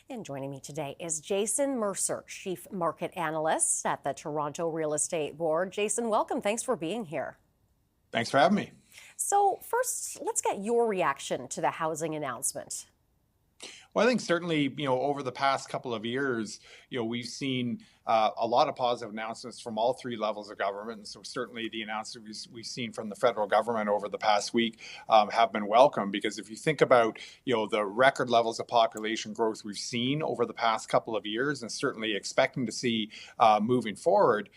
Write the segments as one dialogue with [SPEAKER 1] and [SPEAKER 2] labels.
[SPEAKER 1] And joining me today is Jason Mercer, Chief Market Analyst at the Toronto Real Estate Board. Jason, welcome. Thanks for being here.
[SPEAKER 2] Thanks for having me.
[SPEAKER 1] So first, let's get your reaction to the housing announcement.
[SPEAKER 2] Well, I think certainly, over the past couple of years, we've seen a lot of positive announcements from all three levels of government. And so certainly the announcements we've seen from the federal government over the past week have been welcome, because if you think about, the record levels of population growth we've seen over the past couple of years, and certainly expecting to see moving forward,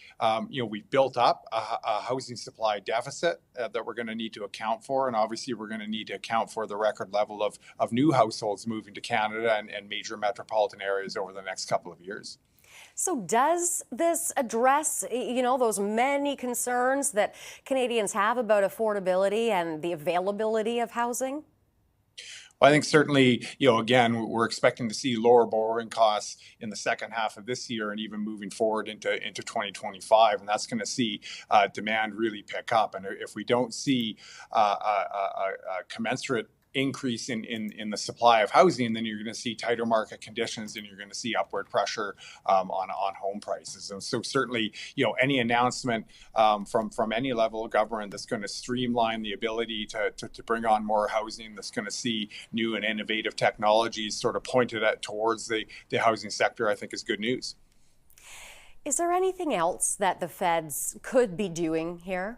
[SPEAKER 2] we've built up a housing supply deficit that we're going to need to account for. And obviously we're going to need to account for the record level of new households moving to Canada and major metropolitan areas over the next couple of years.
[SPEAKER 1] So does this address, those many concerns that Canadians have about affordability and the availability of housing?
[SPEAKER 2] Well, I think certainly, again, we're expecting to see lower borrowing costs in the second half of this year and even moving forward into 2025. And that's going to see demand really pick up. And if we don't see a commensurate increase in the supply of housing, then you're going to see tighter market conditions and you're going to see upward pressure on home prices. And so certainly, any announcement from any level of government that's going to streamline the ability to bring on more housing, that's going to see new and innovative technologies sort of pointed at towards the housing sector, I think is good news.
[SPEAKER 1] Is there anything else that the feds could be doing here?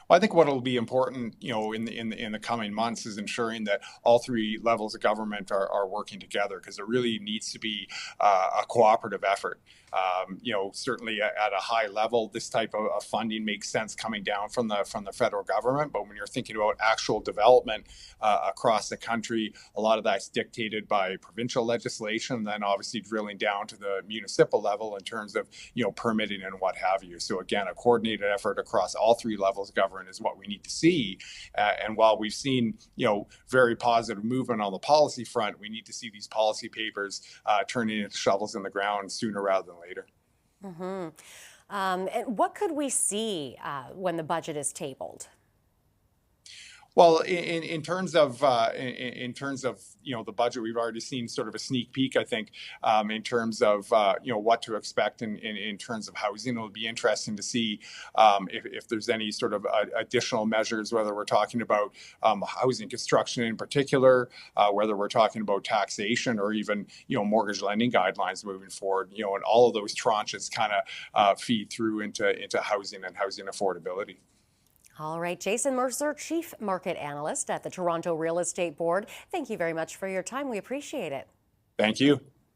[SPEAKER 2] I think what will be important, in the coming months is ensuring that all three levels of government are working together, because it really needs to be a cooperative effort. Certainly at a high level, this type of funding makes sense coming down from the federal government. But when you're thinking about actual development across the country, a lot of that's dictated by provincial legislation, and then obviously drilling down to the municipal level in terms of permitting and what have you. So again, a coordinated effort across all three levels of government is what we need to see. And while we've seen, very positive movement on the policy front, we need to see these policy papers turning into shovels in the ground sooner rather than later.
[SPEAKER 1] Mm-hmm. And what could we see when the budget is tabled?
[SPEAKER 2] Well, in terms of the budget, we've already seen sort of a sneak peek, I think, in terms of what to expect in terms of housing. It'll be interesting to see if there's any sort of additional measures, whether we're talking about housing construction in particular, whether we're talking about taxation or even mortgage lending guidelines moving forward. And all of those tranches kind of feed through into housing and housing affordability.
[SPEAKER 1] All right, Jason Mercer, Chief Market Analyst at the Toronto Real Estate Board. Thank you very much for your time. We appreciate it.
[SPEAKER 2] Thank you.